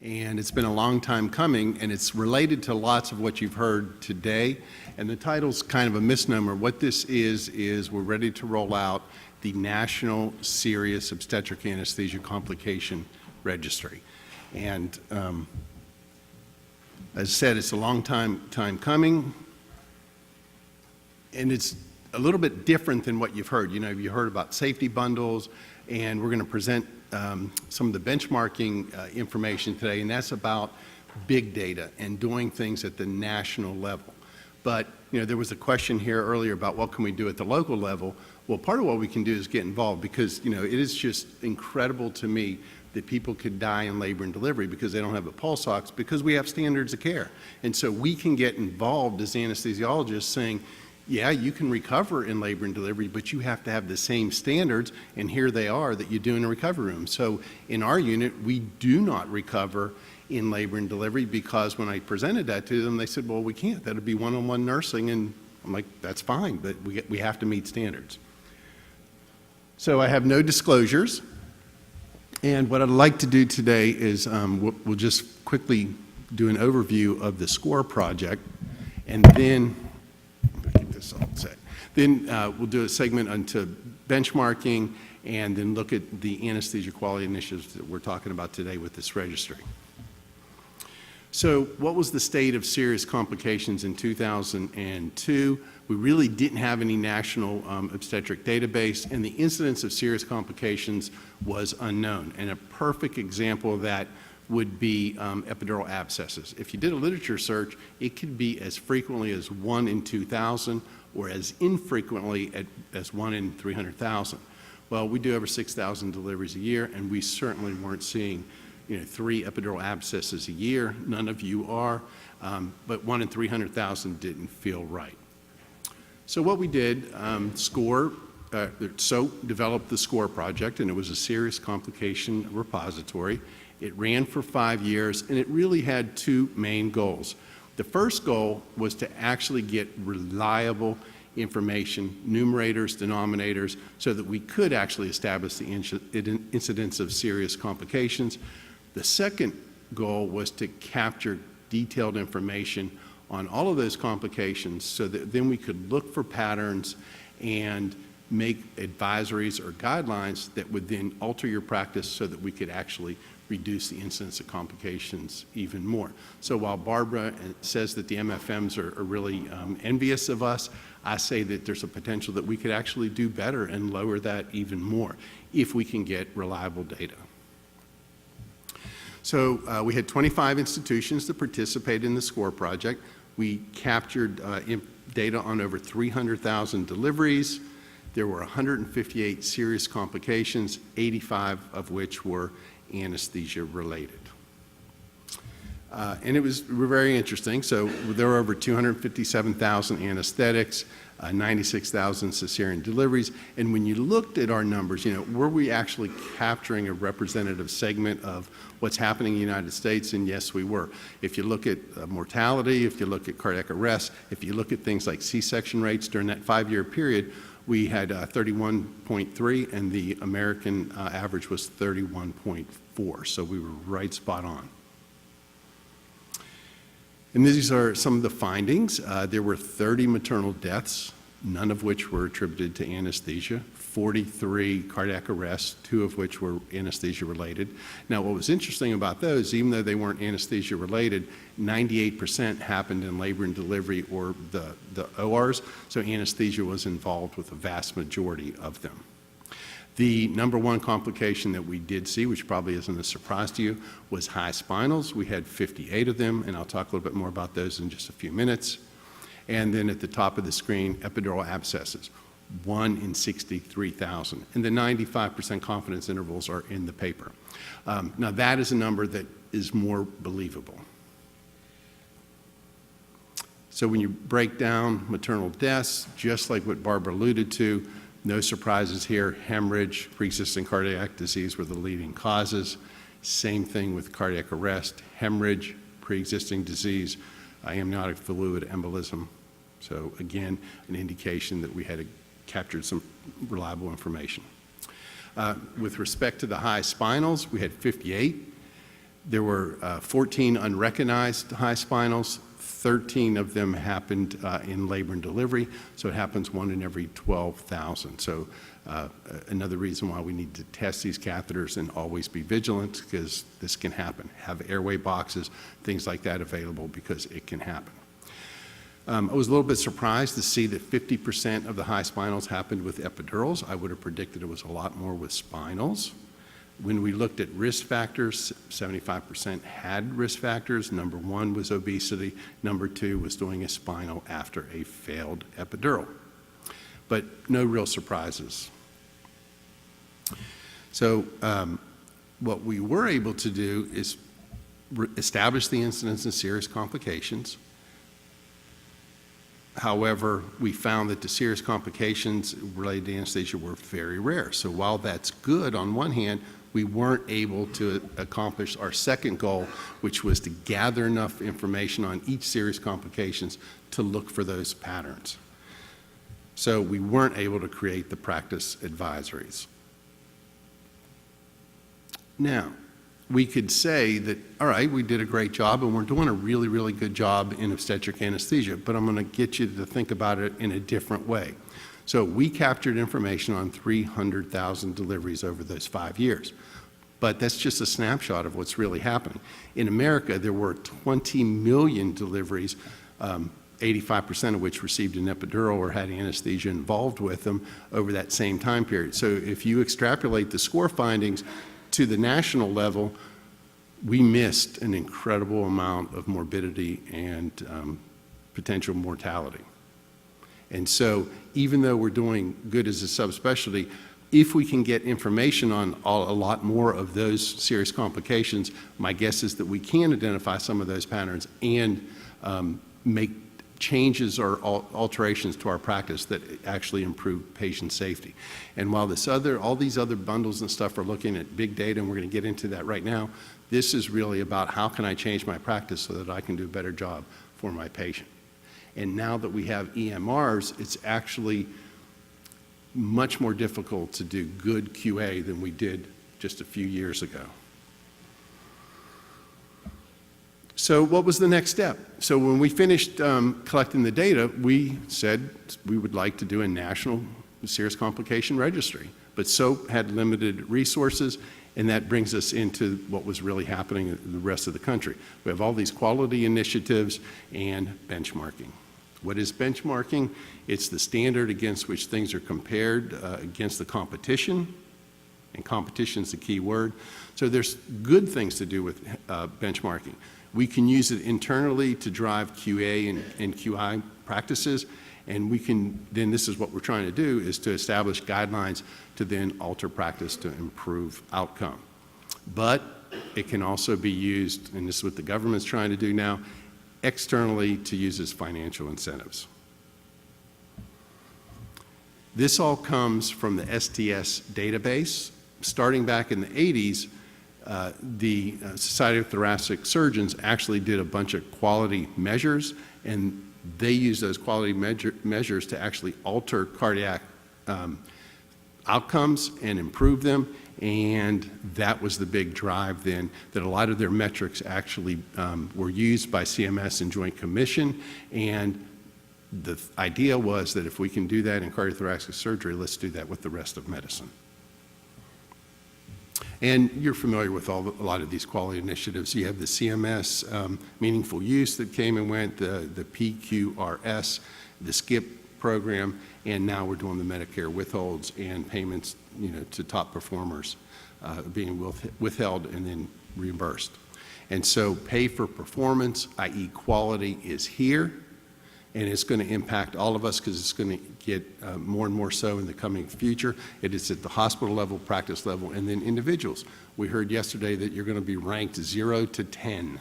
And it's been a long time coming, and it's related to lots of what you've heard today. And the title's kind of a misnomer. What this is we're ready to roll out the National Serious Obstetric Anesthesia Complication Registry. And as I said, it's a long time coming, and it's a little bit different than what you've heard. You know, you heard about safety bundles, and we're going to present some of the benchmarking information today, and that's about big data and doing things at the national level. But, you know, there was a question here earlier about what can we do at the local level. Well, part of what we can do is get involved because, you know, it is just incredible to me that people could die in labor and delivery because they don't have a pulse ox because we have standards of care. And so we can get involved as anesthesiologists saying, yeah, you can recover in labor and delivery, but you have to have the same standards, and here they are, that you do in a recovery room. So in our unit, we do not recover in labor and delivery because when I presented that to them, they said, well, we can't. That would be one-on-one nursing. And I'm like, that's fine, but we have to meet standards. So I have no disclosures. And what I'd like to do today is we'll just quickly do an overview of the SCORE project, and then Then we'll do a segment onto benchmarking and then look at the anesthesia quality initiatives that we're talking about today with this registry. So what was the state of serious complications in 2002? We really didn't have any national obstetric database, and the incidence of serious complications was unknown. And a perfect example of that would be epidural abscesses. If you did a literature search, it could be as frequently as 1 in 2,000 or as infrequently as 1 in 300,000. Well, we do over 6,000 deliveries a year, and we certainly weren't seeing 3 epidural abscesses a year. None of you are, but 1 in 300,000 didn't feel right. So what we did, developed the SCORE project, and it was a serious complication repository. It ran for 5 years, and it really had 2 main goals. The first goal was to actually get reliable information, numerators, denominators, so that we could actually establish the incidence of serious complications. The second goal was to capture detailed information on all of those complications so that then we could look for patterns and make advisories or guidelines that would then alter your practice so that we could actually reduce the incidence of complications even more. So while Barbara says that the MFMs are really envious of us, I say that there's a potential that we could actually do better and lower that even more if we can get reliable data. So we had 25 institutions that participated in the SCORE project. We captured data on over 300,000 deliveries. There were 158 serious complications, 85 of which were anesthesia related. And it was very interesting. So there were over 257,000 anesthetics, 96,000 cesarean deliveries. And when you looked at our numbers, were we actually capturing a representative segment of what's happening in the United States? And yes, we were. If you look at mortality, if you look at cardiac arrest, if you look at things like C-section rates during that 5-year period, we had 31.3, and the American average was 31.4. So we were right spot on. And these are some of the findings. There were 30 maternal deaths, none of which were attributed to anesthesia, 43 cardiac arrests, 2 of which were anesthesia related. Now, what was interesting about those, even though they weren't anesthesia related, 98% happened in labor and delivery or the ORs, so anesthesia was involved with the vast majority of them. The number 1 complication that we did see, which probably isn't a surprise to you, was high spinals. We had 58 of them, and I'll talk a little bit more about those in just a few minutes. And then at the top of the screen, epidural abscesses, 1 in 63,000. And the 95% confidence intervals are in the paper. Now that is a number that is more believable. So when you break down maternal deaths, just like what Barbara alluded to, no surprises here. Hemorrhage, pre-existing cardiac disease were the leading causes. Same thing with cardiac arrest, hemorrhage, pre-existing disease, amniotic fluid embolism. So again, an indication that we had captured some reliable information. With respect to the high spinals, we had 58. There were 14 unrecognized high spinals. 13 of them happened in labor and delivery, so it happens 1 in every 12,000. So another reason why we need to test these catheters and always be vigilant, because this can happen. Have airway boxes, things like that available, because it can happen. I was a little bit surprised to see that 50% of the high spinals happened with epidurals. I would have predicted it was a lot more with spinals. When we looked at risk factors, 75% had risk factors. Number 1 was obesity. Number 2 was doing a spinal after a failed epidural. But no real surprises. So what we were able to do is establish the incidence of serious complications. However, we found that the serious complications related to anesthesia were very rare. So while that's good on one hand, we weren't able to accomplish our second goal, which was to gather enough information on each serious complications to look for those patterns. So we weren't able to create the practice advisories. Now, we could say that, all right, we did a great job and we're doing a really, really good job in obstetric anesthesia, but I'm going to get you to think about it in a different way. So we captured information on 300,000 deliveries over those 5 years. But that's just a snapshot of what's really happening. In America, there were 20 million deliveries, 85% of which received an epidural or had anesthesia involved with them over that same time period. So if you extrapolate the score findings to the national level, we missed an incredible amount of morbidity and potential mortality. And so even though we're doing good as a subspecialty, if we can get information on a lot more of those serious complications, my guess is that we can identify some of those patterns and make changes or alterations to our practice that actually improve patient safety. And while all these other bundles and stuff are looking at big data, and we're going to get into that right now, this is really about how can I change my practice so that I can do a better job for my patient. And now that we have EMRs, it's actually much more difficult to do good QA than we did just a few years ago. So what was the next step? So when we finished collecting the data, we said we would like to do a national serious complication registry. But SOAP had limited resources, and that brings us into what was really happening in the rest of the country. We have all these quality initiatives and benchmarking. What is benchmarking? It's the standard against which things are compared against the competition, and competition is the key word. So there's good things to do with benchmarking. We can use it internally to drive QA and QI practices, and we can, then this is what we're trying to do, is to establish guidelines to then alter practice to improve outcome. But it can also be used, and this is what the government's trying to do now, externally to use as financial incentives. This all comes from the STS database. Starting back in the 80s, the Society of Thoracic Surgeons actually did a bunch of quality measures, and they used those quality measures to actually alter cardiac outcomes and improve them. And that was the big drive then, that a lot of their metrics actually were used by CMS and Joint Commission. And the idea was that if we can do that in cardiothoracic surgery, let's do that with the rest of medicine. And you're familiar with a lot of these quality initiatives. You have the CMS Meaningful Use that came and went, the PQRS, the SCIP program, and now we're doing the Medicare withholds and payments, to top performers being withheld and then reimbursed. And so pay for performance, i.e. quality, is here, and it's going to impact all of us because it's going to get more and more so in the coming future. It is at the hospital level, practice level, and then individuals. We heard yesterday that you're going to be ranked 0 to 10.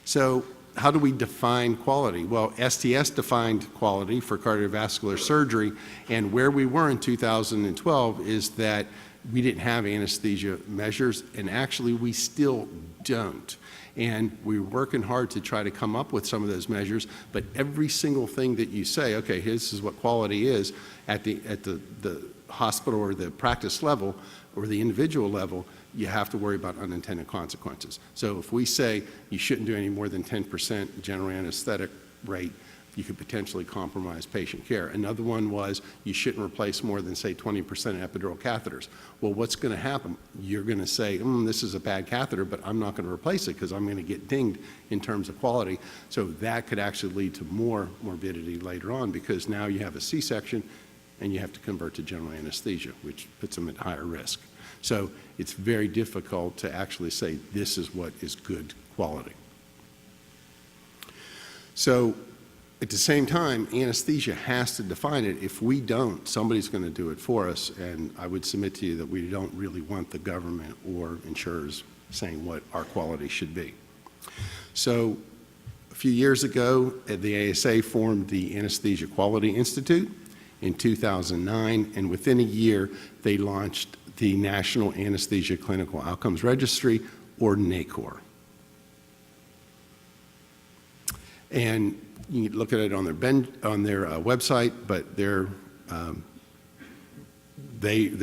So how do we define quality? Well, STS defined quality for cardiovascular surgery, and where we were in 2012 is that we didn't have anesthesia measures, and actually we still don't. And we're working hard to try to come up with some of those measures, but every single thing that you say, okay, this is what quality is at the hospital or the practice level, or the individual level, you have to worry about unintended consequences. So if we say you shouldn't do any more than 10% general anesthetic rate, you could potentially compromise patient care. Another one was you shouldn't replace more than, say, 20% epidural catheters. Well, what's going to happen? You're going to say, this is a bad catheter, but I'm not going to replace it because I'm going to get dinged in terms of quality. So that could actually lead to more morbidity later on, because now you have a C-section and you have to convert to general anesthesia, which puts them at higher risk. So it's very difficult to actually say this is what is good quality. So at the same time, anesthesia has to define it. If we don't, somebody's going to do it for us, and I would submit to you that we don't really want the government or insurers saying what our quality should be. So a few years ago, the ASA formed the Anesthesia Quality Institute in 2009, and within a year, they launched the National Anesthesia Clinical Outcomes Registry, or NACOR. And you can look at it on their website, but their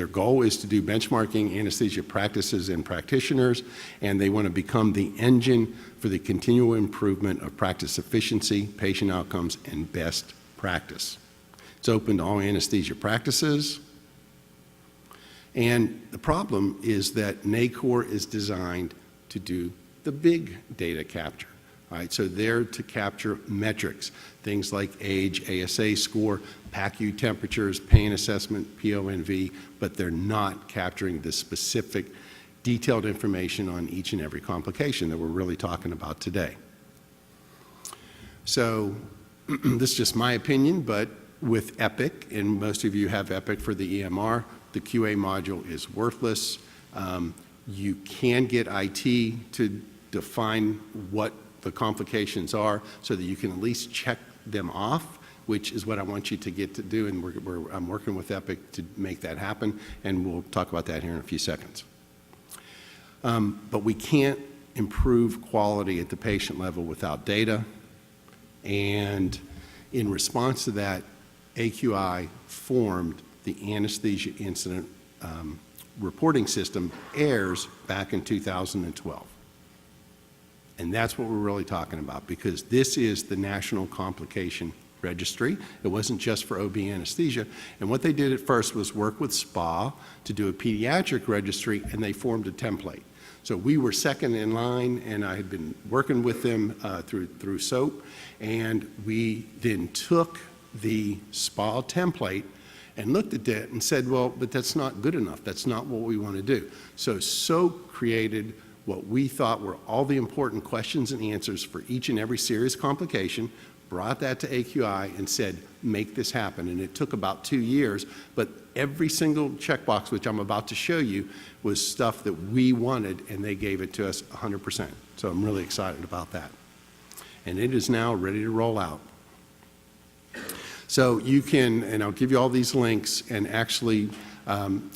goal is to do benchmarking anesthesia practices and practitioners, and they want to become the engine for the continual improvement of practice efficiency, patient outcomes, and best practice. It's open to all anesthesia practices. And the problem is that NACOR is designed to do the big data capture. All right, so they're to capture metrics, things like age, ASA score, PACU temperatures, pain assessment, PONV, but they're not capturing the specific detailed information on each and every complication that we're really talking about today. So this is just my opinion, but with Epic, and most of you have Epic for the EMR, the QA module is worthless. You can get IT to define what the complications are so that you can at least check them off, which is what I want you to get to do, and I'm working with Epic to make that happen, and we'll talk about that here in a few seconds. But we can't improve quality at the patient level without data, and in response to that, AQI formed the Anesthesia Incident Reporting System, AIRS, back in 2012. And that's what we're really talking about, because this is the National Complication Registry. It wasn't just for OB anesthesia. And what they did at first was work with SPA to do a pediatric registry, and they formed a template. So we were second in line, and I had been working with them through SOAP, and we then took the SPA template and looked at it and said, well, but that's not good enough. That's not what we want to do. So SOAP created what we thought were all the important questions and answers for each and every serious complication, brought that to AQI and said, make this happen. And it took about 2 years, but every single checkbox, which I'm about to show you, was stuff that we wanted, and they gave it to us 100%. So I'm really excited about that. And it is now ready to roll out. So you can, and I'll give you all these links, and actually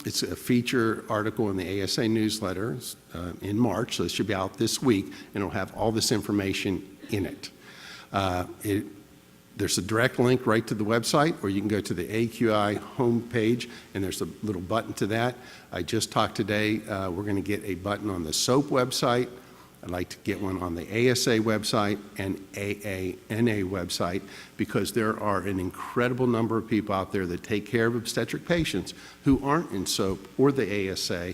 it's a feature article in the ASA newsletter in March, so it should be out this week, and it'll have all this information in it. There's a direct link right to the website, or you can go to the AQI homepage, and there's a little button to that. I just talked today, we're going to get a button on the SOAP website. I'd like to get one on the ASA website and AANA website, because there are an incredible number of people out there that take care of obstetric patients who aren't in SOAP or the ASA,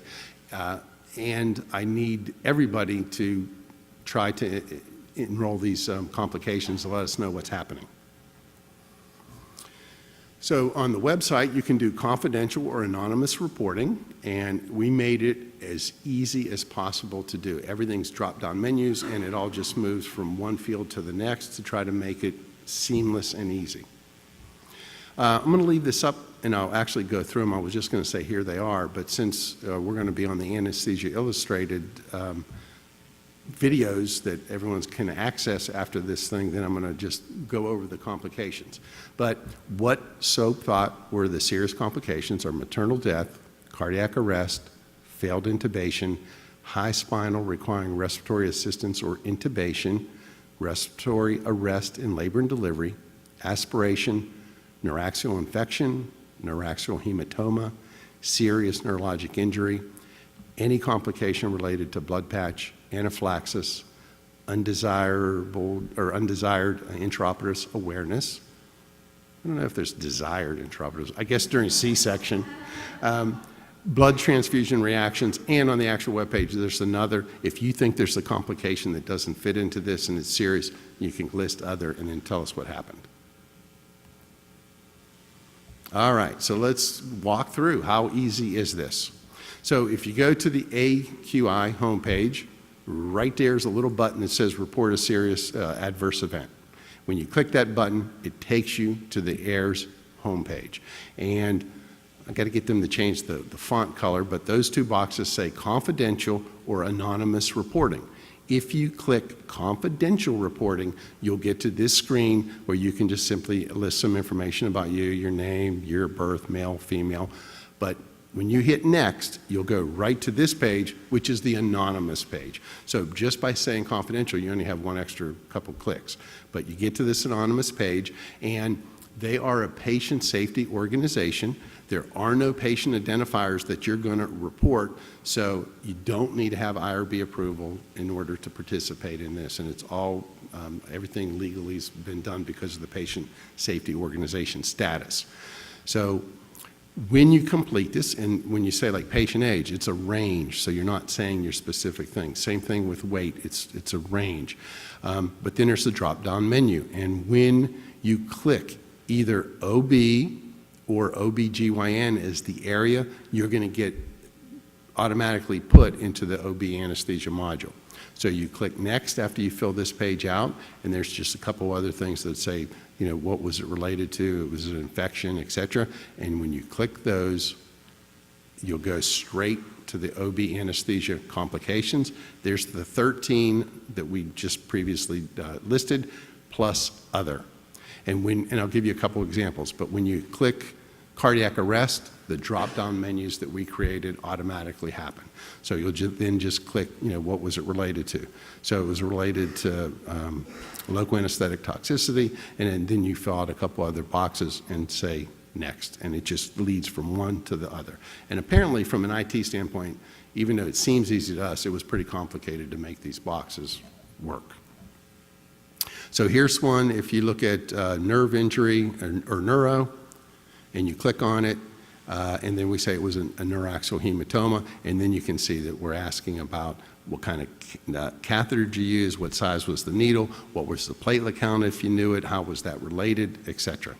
and I need everybody to try to enroll these complications and let us know what's happening. So on the website, you can do confidential or anonymous reporting, and we made it as easy as possible to do. Everything's drop-down menus, and it all just moves from one field to the next to try to make it seamless and easy. I'm going to leave this up, and I'll actually go through them. I was just going to say here they are, but since we're going to be on the Anesthesia Illustrated videos that everyone can access after this thing, then I'm going to just go over the complications. But what SOAP thought were the serious complications are maternal death, cardiac arrest, failed intubation, high spinal requiring respiratory assistance or intubation, respiratory arrest in labor and delivery, aspiration, neuraxial infection, neuraxial hematoma, serious neurologic injury, any complication related to blood patch, anaphylaxis, undesirable or undesired intraoperative awareness. I don't know if there's desired intraoperative, I guess during C-section. Blood transfusion reactions, and on the actual webpage, there's another. If you think there's a complication that doesn't fit into this and it's serious, you can list other and then tell us what happened. All right, so let's walk through how easy is this. So if you go to the AQI homepage, right there's a little button that says report a serious adverse event. When you click that button, it takes you to the AIRS homepage. And I got to get them to change the font color, but those two boxes say confidential or anonymous reporting. If you click confidential reporting, you'll get to this screen where you can just simply list some information about you, your name, year of birth, male, female. But when you hit next, you'll go right to this page, which is the anonymous page. So just by saying confidential, you only have one extra couple clicks. But you get to this anonymous page, and they are a patient safety organization. There are no patient identifiers that you're going to report, so you don't need to have IRB approval in order to participate in this. And it's all, everything legally has been done because of the patient safety organization status. So when you complete this, and when you say like patient age, it's a range, so you're not saying your specific thing. Same thing with weight, it's a range. But then there's the drop-down menu, and when you click either OB or OBGYN as the area, you're going to get automatically put into the OB anesthesia module. So you click next after you fill this page out, and there's just a couple other things that say, you know, what was it related to, was it an infection, et cetera. And when you click those, you'll go straight to the OB anesthesia complications. There's the 13 that we just previously listed, plus other. And I'll give you a couple examples, but when you click cardiac arrest, the drop-down menus that we created automatically happen. So you'll then just click, you know, what was it related to? So it was related to local anesthetic toxicity, and then you fill out a couple other boxes and say next, and it just leads from one to the other. And apparently from an IT standpoint, even though it seems easy to us, it was pretty complicated to make these boxes work. So here's one, if you look at nerve injury or neuro, and you click on it, and then we say it was a neuroaxial hematoma, and then you can see that we're asking about what kind of catheter did you use, what size was the needle, what was the platelet count if you knew it, how was that related, etc.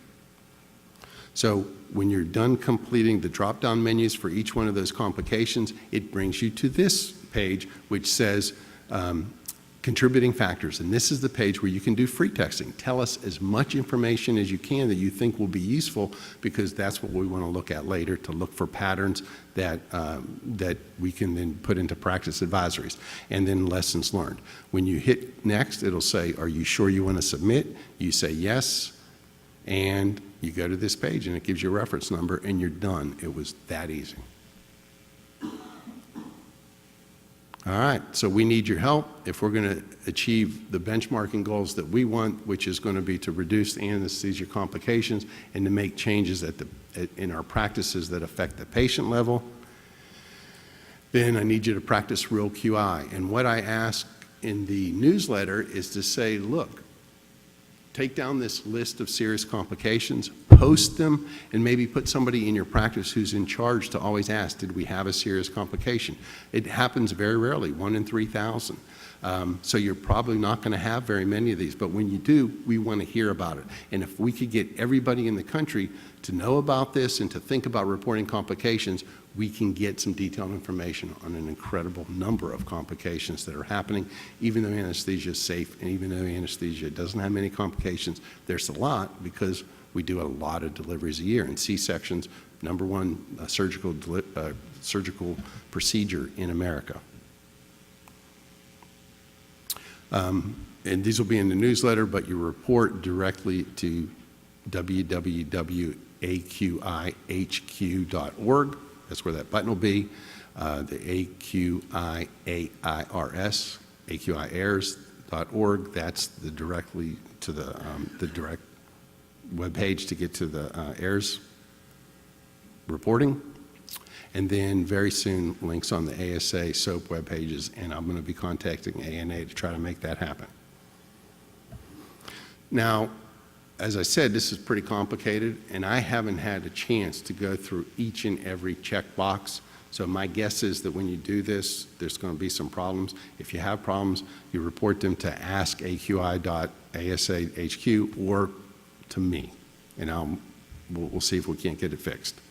So when you're done completing the drop-down menus for each one of those complications, it brings you to this page, which says contributing factors, and this is the page where you can do free texting. Tell us as much information as you can that you think will be useful, because that's what we want to look at later, to look for patterns that, that we can then put into practice advisories, and then lessons learned. When you hit next, it'll say, are you sure you want to submit? You say yes, and you go to this page, and it gives you a reference number, and you're done. It was that easy. All right, so we need your help if we're going to achieve the benchmarking goals that we want, which is going to be to reduce anesthesia complications and to make changes in our practices that affect the patient level. Then I need you to practice real QI. And what I ask in the newsletter is to say, look, take down this list of serious complications, post them, and maybe put somebody in your practice who's in charge to always ask, did we have a serious complication? It happens very rarely, 1 in 3,000. So you're probably not going to have very many of these, but when you do, we want to hear about it. And if we could get everybody in the country to know about this and to think about reporting complications, we can get some detailed information on an incredible number of complications that are happening. Even though anesthesia is safe, and even though anesthesia doesn't have many complications, there's a lot because we do a lot of deliveries a year. And C-sections, #1 surgical procedure in America. And these will be in the newsletter, but you report directly to www.aqihq.org. That's where that button will be. The AQIAIRS, AQIAIRS.org. That's the directly to the direct web page to get to the AIRS reporting. and then very soon links on the ASA SOAP web pages, and I'm going to be contacting ANA to try to make that happen. Now, as I said, this is pretty complicated, and I haven't had a chance to go through each and every checkbox. So my guess is that when you do this, there's going to be some problems. If you have problems, you report them to askaqi.asahq or to me, and we'll see if we can't get it fixed.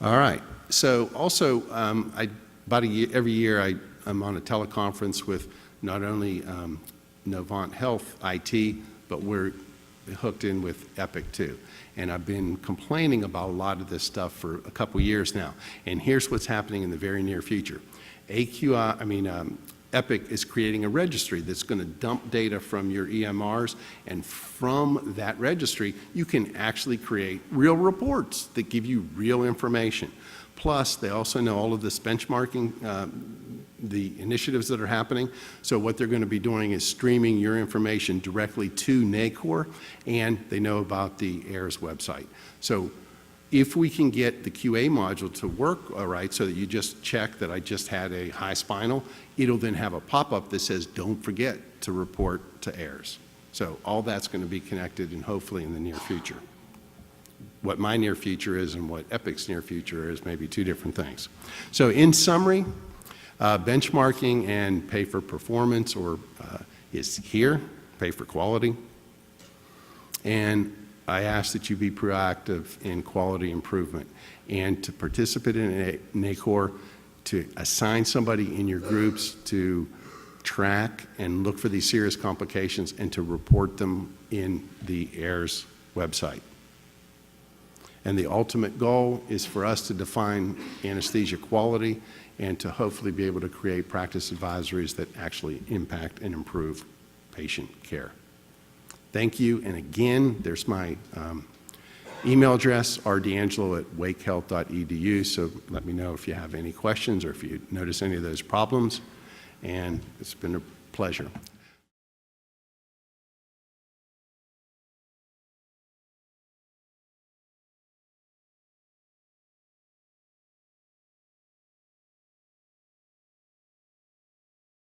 All right. So also, every year I'm on a teleconference with not only Novant Health IT, but we're hooked in with Epic too. And I've been complaining about a lot of this stuff for a couple years now. And here's what's happening in the very near future. Epic is creating a registry that's going to dump data from your EMRs, and from that registry, you can actually create real reports that give you real information. Plus, they also know all of this benchmarking, the initiatives that are happening. So what they're going to be doing is streaming your information directly to NACOR, and they know about the AIRS website. So if we can get the QA module to work all right, so that you just check that I just had a high spinal, it'll then have a pop-up that says, don't forget to report to AIRS. So all that's going to be connected, and hopefully in the near future. What my near future is and what Epic's near future is maybe two different things. So in summary, benchmarking and pay for performance is here, pay for quality. And I ask that you be proactive in quality improvement and to participate in NACOR, to assign somebody in your groups to track and look for these serious complications and to report them in the AIRS website. And the ultimate goal is for us to define anesthesia quality and to hopefully be able to create practice advisories that actually impact and improve patient care. Thank you, and again, there's my email address, rdangelo@wakehealth.edu, so let me know if you have any questions or if you notice any of those problems, and it's been a pleasure.